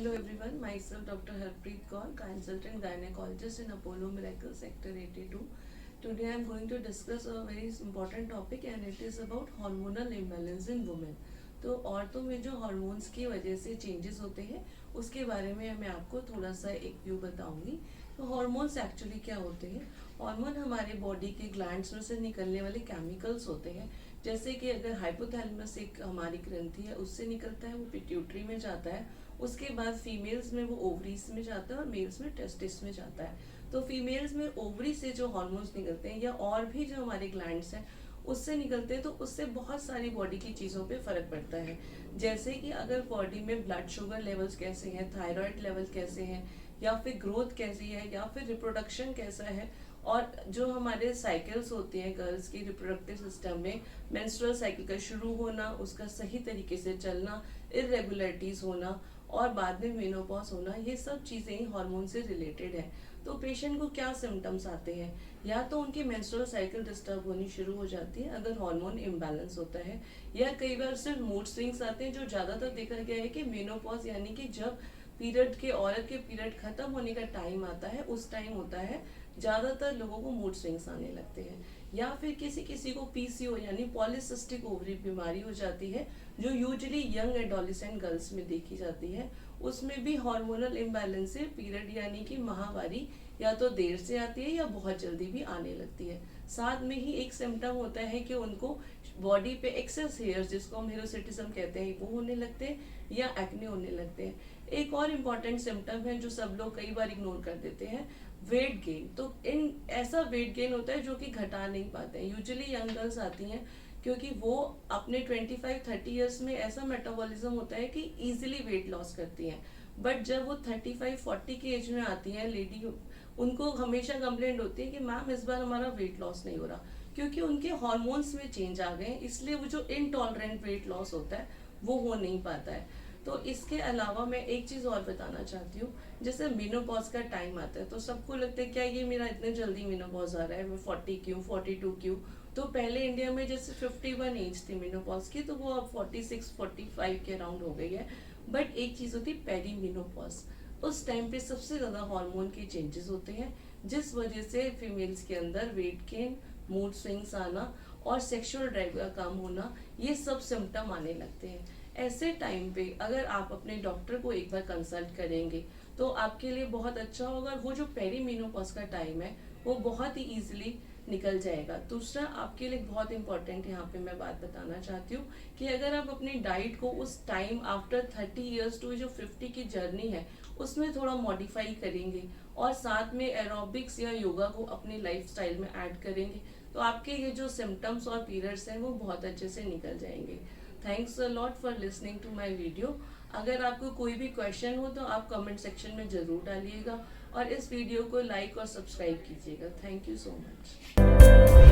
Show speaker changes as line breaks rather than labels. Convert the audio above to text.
Hello everyone, myself Dr. Harpreet Kaur, consultant gynecologist in Apollo Miracle Sector 82. Today I am going to discuss a very important topic and it is about hormonal imbalance in women. तो औरतों में जो hormones की वजह से changes होते हैं उसके बारे में मैं आपको थोड़ा सा एक व्यू बताऊंगी। तो हार्मोन्स एक्चुअली क्या होते हैं? हार्मोन हमारे बॉडी के ग्लैंड्स में से निकलने वाले केमिकल्स होते हैं। जैसे कि अगर हाइपोथैलेमस एक हमारी ग्रंथि है उससे निकलता है, वो पिट्यूटरी में जाता है, उसके बाद फीमेल्स में वो ओवरीज में जाता है और मेल्स में टेस्टिस में जाता है। तो फीमेल्स में ओवरी से जो हार्मोन्स निकलते हैं या और भी जो हमारे ग्लैंड्स हैं उससे निकलते हैं, तो उससे बहुत सारी बॉडी की चीज़ों पे फर्क पड़ता है। जैसे कि अगर बॉडी में ब्लड शुगर लेवल्स कैसे हैं, थायराइड लेवल कैसे हैं, या फिर ग्रोथ कैसी है, या फिर रिप्रोडक्शन कैसा है, और जो हमारे साइकिल्स होती हैं गर्ल्स की रिप्रोडक्टिव सिस्टम में, मेंस्ट्रुअल साइकिल का शुरू होना, उसका सही तरीके से चलना, इरेगुलरिटीज होना और बाद में मेनोपॉज होना, ये सब चीज़ें ही हार्मोन से रिलेटेड है। तो पेशेंट को क्या सिम्टम्स आते हैं? या तो उनकी मेंस्ट्रुअल साइकिल डिस्टर्ब होनी शुरू हो जाती है अगर हार्मोन इम्बैलेंस होता है, या कई बार सिर्फ मूड स्विंग्स आते हैं। जो ज़्यादातर देखा गया है कि मेनोपॉज यानी कि जब पीरियड के औरत के पीरियड खत्म होने का टाइम आता है उस टाइम होता है ज़्यादातर लोगों को मूड स्विंग्स आने लगते हैं। या फिर किसी किसी को पीसीओ यानी पॉलीसिस्टिक ओवरी बीमारी हो जाती है जो यूजुअली यंग एडोलेसेंट गर्ल्स में देखी जाती है। उसमें भी हार्मोनल इम्बैलेंस से पीरियड यानी कि माहवारी या तो देर से आती है या बहुत जल्दी भी आने लगती है। साथ में ही एक सिम्टम होता है कि उनको बॉडी पे एक्सेस हेयर्स, जिसको हम हिरोसिटिज्म कहते हैं, वो होने लगते हैं या एक्ने होने लगते हैं। एक और इम्पॉर्टेंट सिम्टम है जो सब लोग कई बार इग्नोर कर देते हैं, वेट गेन। तो इन ऐसा वेट गेन होता है जो कि घटा नहीं पाते हैं। यूजुअली यंग गर्ल्स आती हैं क्योंकि वो अपने 25-30 ईयर्स में ऐसा मेटाबॉलिज्म होता है कि इजीली वेट लॉस करती हैं। बट जब वो 35-40 की एज में आती है लेडी, उनको हमेशा कंप्लेंट होती है कि मैम इस बार हमारा वेट लॉस नहीं हो रहा, क्योंकि उनके हॉर्मोन्स में चेंज आ गए, इसलिए वो जो इनटॉलरेंट वेट लॉस होता है वो हो नहीं पाता है। तो इसके अलावा मैं एक चीज़ और बताना चाहती हूँ, जैसे मेनोपॉज का टाइम आता है तो सबको लगता है क्या ये मेरा इतने जल्दी मेनोपॉज आ रहा है, मैं 40 क्यों, 42 क्यों। तो पहले इंडिया में जैसे 51 एज थी मेनोपॉज की, तो वो अब 46-45 के अराउंड हो गई है। बट एक चीज़ होती है पेरी मेनोपॉज, उस टाइम पे सबसे ज़्यादा हार्मोन के चेंजेस होते हैं जिस वजह से फीमेल्स के अंदर वेट गेन, मूड स्विंग्स आना और सेक्सुअल ड्राइव का कम होना, ये सब सिम्टम आने लगते हैं। ऐसे टाइम पे अगर आप अपने डॉक्टर को एक बार कंसल्ट करेंगे तो आपके लिए बहुत अच्छा होगा। वो जो पेरी मेनोपॉज का टाइम है वो बहुत ही ईजिली निकल जाएगा। दूसरा आपके लिए बहुत इंपॉर्टेंट यहाँ पे मैं बात बताना चाहती हूँ कि अगर आप अपनी डाइट को उस टाइम आफ्टर 30 ईयर्स टू जो 50 की जर्नी है उसमें थोड़ा मॉडिफाई करेंगे और साथ में एरोबिक्स या योगा को अपनी लाइफस्टाइल में ऐड करेंगे तो आपके ये जो सिम्टम्स और पीरियड्स हैं वो बहुत अच्छे से निकल जाएंगे। Thanks a lot for listening to my video. अगर आपको कोई भी क्वेश्चन हो तो आप कमेंट सेक्शन में ज़रूर डालिएगा और इस वीडियो को लाइक और सब्सक्राइब कीजिएगा। Thank you so much.